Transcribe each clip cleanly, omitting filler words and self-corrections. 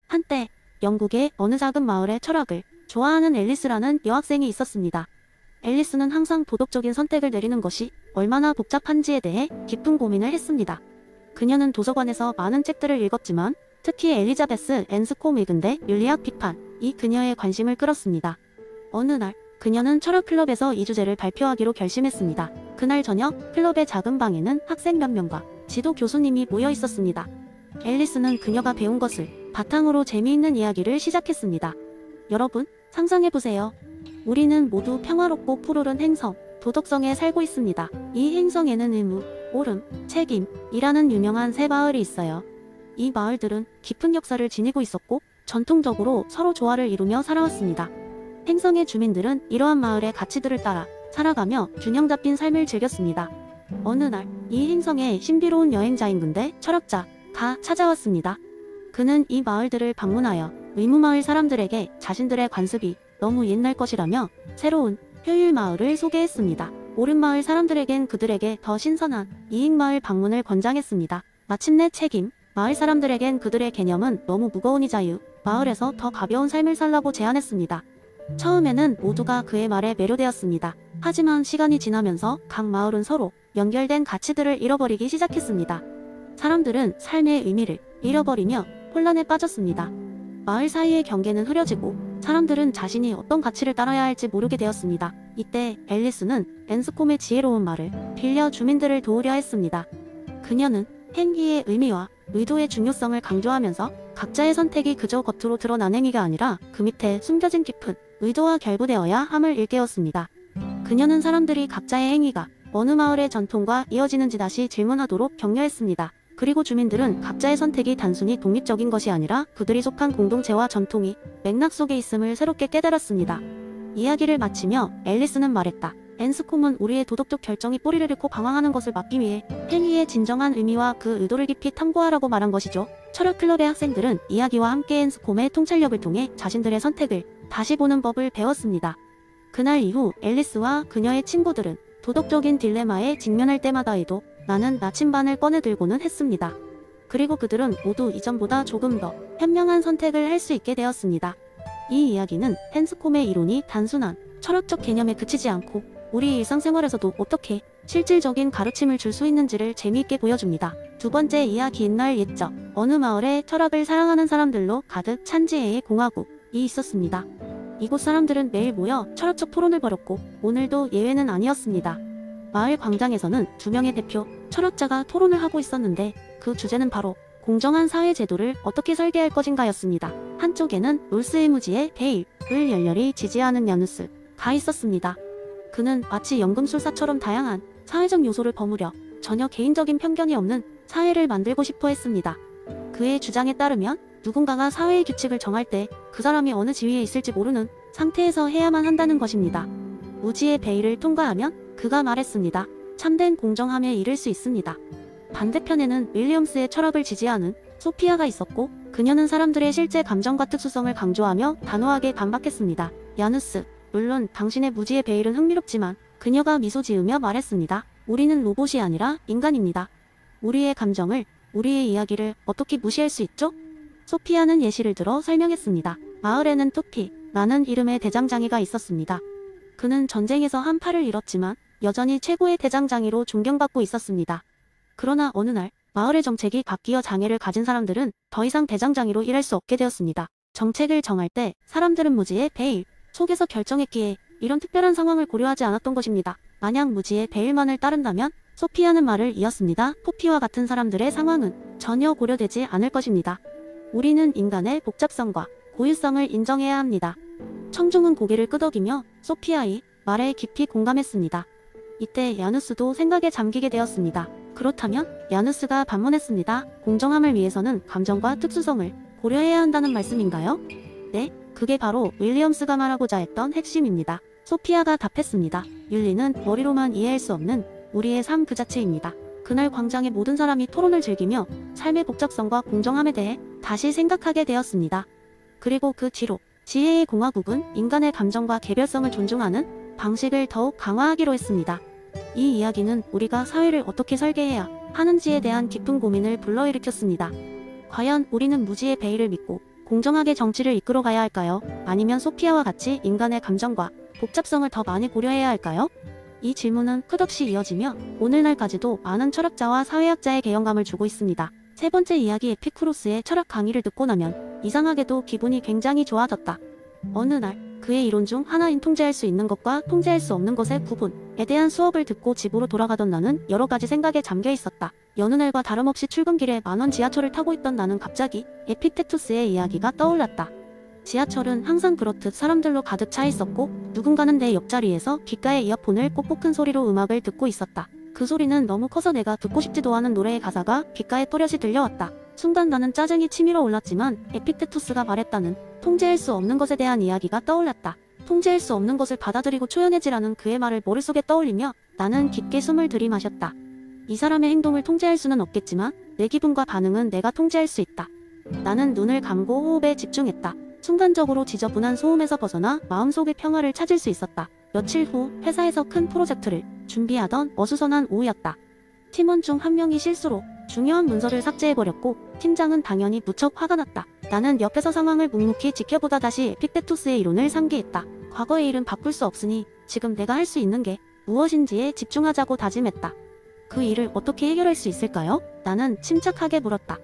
한때 영국의 어느 작은 마을의 철학을 좋아하는 앨리스라는 여학생이 있었습니다. 앨리스는 항상 도덕적인 선택을 내리는 것이 얼마나 복잡한지에 대해 깊은 고민을 했습니다. 그녀는 도서관에서 많은 책들을 읽었지만 특히 엘리자베스 앤스콤 읽은데 윤리학 비판이 그녀의 관심을 끌었습니다. 어느 날 그녀는 철학 클럽에서 이 주제를 발표하기로 결심했습니다. 그날 저녁 클럽의 작은 방에는 학생 몇 명과 지도 교수님이 모여 있었습니다. 앨리스는 그녀가 배운 것을 바탕으로 재미있는 이야기를 시작했습니다. 여러분, 상상해보세요. 우리는 모두 평화롭고 푸르른 행성, 도덕성에 살고 있습니다. 이 행성에는 의무, 옳음, 책임이라는 유명한 세 마을이 있어요. 이 마을들은 깊은 역사를 지니고 있었고 전통적으로 서로 조화를 이루며 살아왔습니다. 행성의 주민들은 이러한 마을의 가치들을 따라 살아가며 균형 잡힌 삶을 즐겼습니다. 어느 날 이 행성에 신비로운 여행자인 군대 철학자가 찾아왔습니다. 그는 이 마을들을 방문하여 의무마을 사람들에게 자신들의 관습이 너무 옛날 것이라며 새로운 효율 마을을 소개했습니다. 옳은 마을 사람들에겐 그들에게 더 신선한 이익 마을 방문을 권장했습니다. 마침내 책임 마을 사람들에겐 그들의 개념은 너무 무거우니 자유 마을에서 더 가벼운 삶을 살라고 제안했습니다. 처음에는 모두가 그의 말에 매료되었습니다. 하지만 시간이 지나면서 각 마을은 서로 연결된 가치들을 잃어버리기 시작했습니다. 사람들은 삶의 의미를 잃어버리며 혼란에 빠졌습니다. 마을 사이의 경계는 흐려지고 사람들은 자신이 어떤 가치를 따라야 할지 모르게 되었습니다. 이때 앨리스는 앤스콤의 지혜로운 말을 빌려 주민들을 도우려 했습니다. 그녀는 행위의 의미와 의도의 중요성을 강조하면서 각자의 선택이 그저 겉으로 드러난 행위가 아니라 그 밑에 숨겨진 깊은 의도와 결부되어야 함을 일깨웠습니다. 그녀는 사람들이 각자의 행위가 어느 마을의 전통과 이어지는지 다시 질문하도록 격려했습니다. 그리고 주민들은 각자의 선택이 단순히 독립적인 것이 아니라 그들이 속한 공동체와 전통이 맥락 속에 있음을 새롭게 깨달았습니다. 이야기를 마치며 앨리스는 말했다. 앤스콤은 우리의 도덕적 결정이 뿌리를 잃고 방황하는 것을 막기 위해 행위의 진정한 의미와 그 의도를 깊이 탐구하라고 말한 것이죠. 철학클럽의 학생들은 이야기와 함께 앤스콤의 통찰력을 통해 자신들의 선택을 다시 보는 법을 배웠습니다. 그날 이후 앨리스와 그녀의 친구들은 도덕적인 딜레마에 직면할 때마다에도 나는 나침반을 꺼내 들고는 했습니다. 그리고 그들은 모두 이전보다 조금 더 현명한 선택을 할 수 있게 되었습니다. 이 이야기는 앤스콤의 이론이 단순한 철학적 개념에 그치지 않고 우리 일상생활에서도 어떻게 실질적인 가르침을 줄 수 있는지를 재미있게 보여줍니다. 두 번째 이야기 옛날 옛적 어느 마을에 철학을 사랑하는 사람들로 가득 찬 지혜의 공화국이 있었습니다. 이곳 사람들은 매일 모여 철학적 토론을 벌였고 오늘도 예외는 아니었습니다. 마을 광장에서는 두 명의 대표 철학자가 토론을 하고 있었는데 그 주제는 바로 공정한 사회 제도를 어떻게 설계할 것인가였습니다. 한쪽에는 롤스의 무지의 베일을 열렬히 지지하는 야누스가 있었습니다. 그는 마치 연금술사처럼 다양한 사회적 요소를 버무려 전혀 개인적인 편견이 없는 사회를 만들고 싶어 했습니다. 그의 주장에 따르면 누군가가 사회의 규칙을 정할 때 그 사람이 어느 지위에 있을지 모르는 상태에서 해야만 한다는 것입니다. 무지의 베일을 통과하면 그가 말했습니다. 참된 공정함에 이를 수 있습니다. 반대편에는 윌리엄스의 철학을 지지하는 소피아가 있었고 그녀는 사람들의 실제 감정과 특수성을 강조하며 단호하게 반박했습니다. 야누스, 물론 당신의 무지의 베일은 흥미롭지만 그녀가 미소 지으며 말했습니다. 우리는 로봇이 아니라 인간입니다. 우리의 감정을, 우리의 이야기를 어떻게 무시할 수 있죠? 소피아는 예시를 들어 설명했습니다. 마을에는 토피라는 이름의 대장장이가 있었습니다. 그는 전쟁에서 한 팔을 잃었지만 여전히 최고의 대장장이로 존경받고 있었습니다. 그러나 어느 날 마을의 정책이 바뀌어 장애를 가진 사람들은 더 이상 대장장이로 일할 수 없게 되었습니다. 정책을 정할 때 사람들은 무지의 베일 속에서 결정했기에 이런 특별한 상황을 고려하지 않았던 것입니다. 만약 무지의 베일만을 따른다면 소피아는 말을 이었습니다. 토피와 같은 사람들의 상황은 전혀 고려되지 않을 것입니다. 우리는 인간의 복잡성과 고유성을 인정해야 합니다. 청중은 고개를 끄덕이며 소피아의 말에 깊이 공감했습니다. 이때 야누스도 생각에 잠기게 되었습니다. 그렇다면 야누스가 반문했습니다. 공정함을 위해서는 감정과 특수성을 고려해야 한다는 말씀인가요? 네, 그게 바로 윌리엄스가 말하고자 했던 핵심입니다. 소피아가 답했습니다. 윤리는 머리로만 이해할 수 없는 우리의 삶 그 자체입니다. 그날 광장의 모든 사람이 토론을 즐기며 삶의 복잡성과 공정함에 대해 다시 생각하게 되었습니다. 그리고 그 뒤로 지혜의 공화국은 인간의 감정과 개별성을 존중하는 방식을 더욱 강화하기로 했습니다. 이 이야기는 우리가 사회를 어떻게 설계해야 하는지에 대한 깊은 고민을 불러일으켰습니다. 과연 우리는 무지의 베일을 믿고 공정하게 정치를 이끌어 가야 할까요? 아니면 소피아와 같이 인간의 감정과 복잡성을 더 많이 고려해야 할까요? 이 질문은 끝없이 이어지며 오늘날까지도 많은 철학자와 사회학자의 개연감을 주고 있습니다. 세 번째 이야기 에피쿠로스의 철학 강의를 듣고 나면 이상하게도 기분이 굉장히 좋아졌다. 어느 날 그의 이론 중 하나인 통제할 수 있는 것과 통제할 수 없는 것의 구분에 대한 수업을 듣고 집으로 돌아가던 나는 여러 가지 생각에 잠겨 있었다. 여느 날과 다름없이 출근길에 만원 지하철을 타고 있던 나는 갑자기 에픽테투스의 이야기가 떠올랐다. 지하철은 항상 그렇듯 사람들로 가득 차 있었고 누군가는 내 옆자리에서 귓가에 이어폰을 꽂고 큰 소리로 음악을 듣고 있었다. 그 소리는 너무 커서 내가 듣고 싶지도 않은 노래의 가사가 귓가에 또렷이 들려왔다. 순간 나는 짜증이 치밀어 올랐지만 에픽테투스가 말했다는 통제할 수 없는 것에 대한 이야기가 떠올랐다. 통제할 수 없는 것을 받아들이고 초연해지라는 그의 말을 머릿속에 떠올리며 나는 깊게 숨을 들이마셨다. 이 사람의 행동을 통제할 수는 없겠지만 내 기분과 반응은 내가 통제할 수 있다. 나는 눈을 감고 호흡에 집중했다. 순간적으로 지저분한 소음에서 벗어나 마음속의 평화를 찾을 수 있었다. 며칠 후 회사에서 큰 프로젝트를 준비하던 어수선한 오후였다. 팀원 중 한 명이 실수로 중요한 문서를 삭제해버렸고 팀장은 당연히 무척 화가 났다. 나는 옆에서 상황을 묵묵히 지켜보다 다시 에픽테투스의 이론을 상기했다. 과거의 일은 바꿀 수 없으니 지금 내가 할 수 있는 게 무엇인지에 집중하자고 다짐했다. 그 일을 어떻게 해결할 수 있을까요? 나는 침착하게 물었다.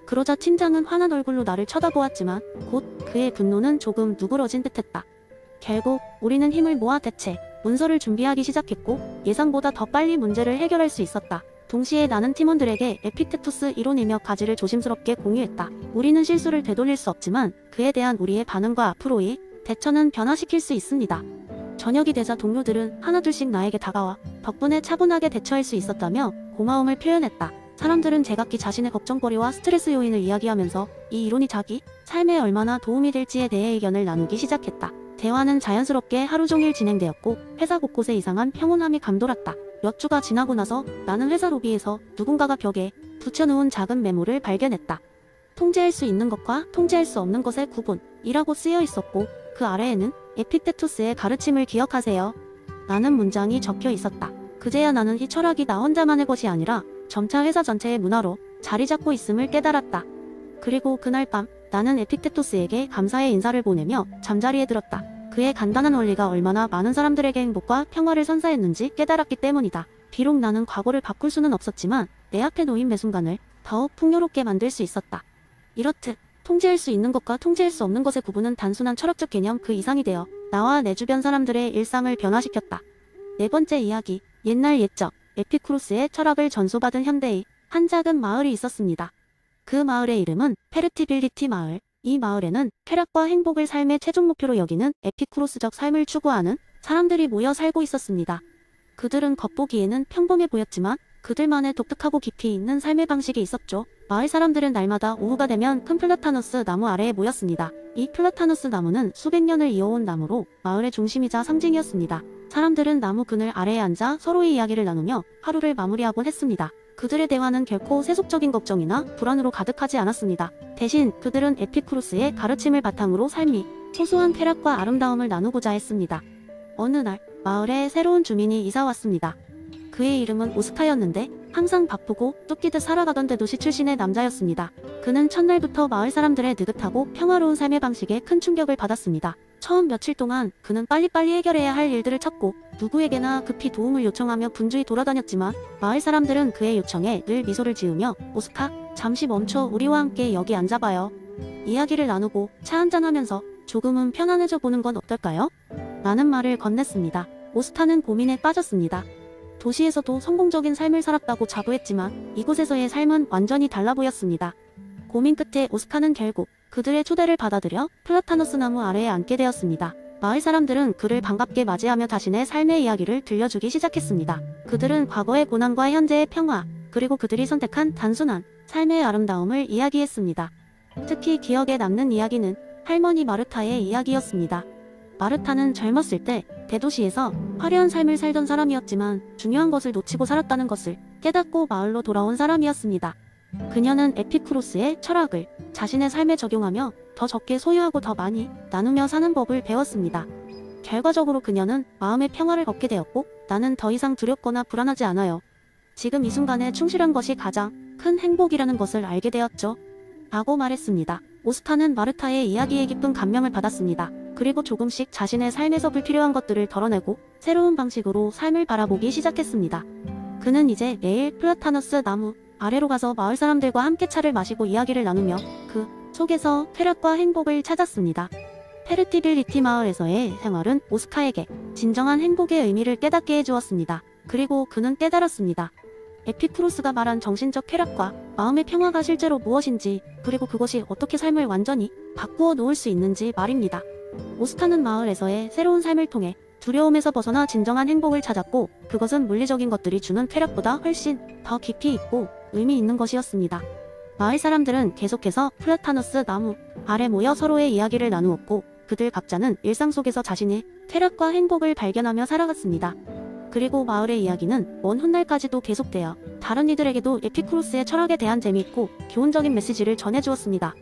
그러자 팀장은 화난 얼굴로 나를 쳐다보았지만 곧 그의 분노는 조금 누그러진 듯했다. 결국 우리는 힘을 모아 대체 문서를 준비하기 시작했고 예상보다 더 빨리 문제를 해결할 수 있었다. 동시에 나는 팀원들에게 에픽테투스 이론이며 가지를 조심스럽게 공유했다. 우리는 실수를 되돌릴 수 없지만 그에 대한 우리의 반응과 앞으로의 대처는 변화시킬 수 있습니다. 저녁이 되자 동료들은 하나둘씩 나에게 다가와 덕분에 차분하게 대처할 수 있었다며 고마움을 표현했다. 사람들은 제각기 자신의 걱정거리와 스트레스 요인을 이야기하면서 이 이론이 자기 삶에 얼마나 도움이 될지에 대해 의견을 나누기 시작했다. 대화는 자연스럽게 하루 종일 진행되었고 회사 곳곳에 이상한 평온함이 감돌았다. 몇 주가 지나고 나서 나는 회사 로비에서 누군가가 벽에 붙여놓은 작은 메모를 발견했다. 통제할 수 있는 것과 통제할 수 없는 것의 구분이라고 쓰여 있었고 그 아래에는 에픽테투스의 가르침을 기억하세요 라는 문장이 적혀 있었다. 그제야 나는 이 철학이 나 혼자만의 것이 아니라 점차 회사 전체의 문화로 자리 잡고 있음을 깨달았다. 그리고 그날 밤 나는 에픽테투스에게 감사의 인사를 보내며 잠자리에 들었다. 그의 간단한 원리가 얼마나 많은 사람들에게 행복과 평화를 선사했는지 깨달았기 때문이다. 비록 나는 과거를 바꿀 수는 없었지만 내 앞에 놓인 매 순간을 더욱 풍요롭게 만들 수 있었다. 이렇듯 통제할 수 있는 것과 통제할 수 없는 것의 구분은 단순한 철학적 개념 그 이상이 되어 나와 내 주변 사람들의 일상을 변화시켰다. 네 번째 이야기, 옛날 옛적 에피쿠로스의 철학을 전수받은 현대의 한 작은 마을이 있었습니다. 그 마을의 이름은 페르티빌리티 마을. 이 마을에는 쾌락과 행복을 삶의 최종 목표로 여기는 에피쿠로스적 삶을 추구하는 사람들이 모여 살고 있었습니다. 그들은 겉보기에는 평범해 보였지만 그들만의 독특하고 깊이 있는 삶의 방식이 있었죠. 마을 사람들은 날마다 오후가 되면 큰 플라타누스 나무 아래에 모였습니다. 이 플라타누스 나무는 수백 년을 이어온 나무로 마을의 중심이자 상징이었습니다. 사람들은 나무 그늘 아래에 앉아 서로의 이야기를 나누며 하루를 마무리하곤 했습니다. 그들의 대화는 결코 세속적인 걱정이나 불안으로 가득하지 않았습니다. 대신 그들은 에피쿠로스의 가르침을 바탕으로 삶이 소소한 쾌락과 아름다움을 나누고자 했습니다. 어느 날 마을에 새로운 주민이 이사 왔습니다. 그의 이름은 오스카였는데 항상 바쁘고 쫓기듯 살아가던 대도시 출신의 남자였습니다. 그는 첫날부터 마을 사람들의 느긋하고 평화로운 삶의 방식에 큰 충격을 받았습니다. 처음 며칠 동안 그는 빨리빨리 해결해야 할 일들을 찾고 누구에게나 급히 도움을 요청하며 분주히 돌아다녔지만 마을 사람들은 그의 요청에 늘 미소를 지으며 오스카, 잠시 멈춰 우리와 함께 여기 앉아봐요. 이야기를 나누고 차 한잔하면서 조금은 편안해져 보는 건 어떨까요? 라는 말을 건넸습니다. 오스카는 고민에 빠졌습니다. 도시에서도 성공적인 삶을 살았다고 자부했지만 이곳에서의 삶은 완전히 달라 보였습니다. 고민 끝에 오스카는 결국 그들의 초대를 받아들여 플라타누스 나무 아래에 앉게 되었습니다. 마을 사람들은 그를 반갑게 맞이하며 자신의 삶의 이야기를 들려주기 시작했습니다. 그들은 과거의 고난과 현재의 평화, 그리고 그들이 선택한 단순한 삶의 아름다움을 이야기했습니다. 특히 기억에 남는 이야기는 할머니 마르타의 이야기였습니다. 마르타는 젊었을 때 대도시에서 화려한 삶을 살던 사람이었지만 중요한 것을 놓치고 살았다는 것을 깨닫고 마을로 돌아온 사람이었습니다. 그녀는 에피쿠로스의 철학을 자신의 삶에 적용하며 더 적게 소유하고 더 많이 나누며 사는 법을 배웠습니다. 결과적으로 그녀는 마음의 평화를 얻게 되었고 나는 더 이상 두렵거나 불안하지 않아요. 지금 이 순간에 충실한 것이 가장 큰 행복이라는 것을 알게 되었죠. 라고 말했습니다. 오스카는 마르타의 이야기에 깊은 감명을 받았습니다. 그리고 조금씩 자신의 삶에서 불필요한 것들을 덜어내고 새로운 방식으로 삶을 바라보기 시작했습니다. 그는 이제 매일 플라타너스 나무 아래로 가서 마을 사람들과 함께 차를 마시고 이야기를 나누며 그 속에서 쾌락과 행복을 찾았습니다. 페르티빌리티 마을에서의 생활은 오스카에게 진정한 행복의 의미를 깨닫게 해주었습니다. 그리고 그는 깨달았습니다. 에피쿠로스가 말한 정신적 쾌락과 마음의 평화가 실제로 무엇인지, 그리고 그것이 어떻게 삶을 완전히 바꾸어 놓을 수 있는지 말입니다. 오스카는 마을에서의 새로운 삶을 통해 두려움에서 벗어나 진정한 행복을 찾았고, 그것은 물리적인 것들이 주는 쾌락보다 훨씬 더 깊이 있고 의미 있는 것이었습니다. 마을 사람들은 계속해서 플라타너스 나무 아래 모여 서로의 이야기를 나누었고, 그들 각자는 일상 속에서 자신의 쾌락과 행복을 발견하며 살아갔습니다. 그리고 마을의 이야기는 먼 훗날까지도 계속되어 다른 이들에게도 에피쿠로스의 철학에 대한 재미있고 교훈적인 메시지를 전해주었습니다.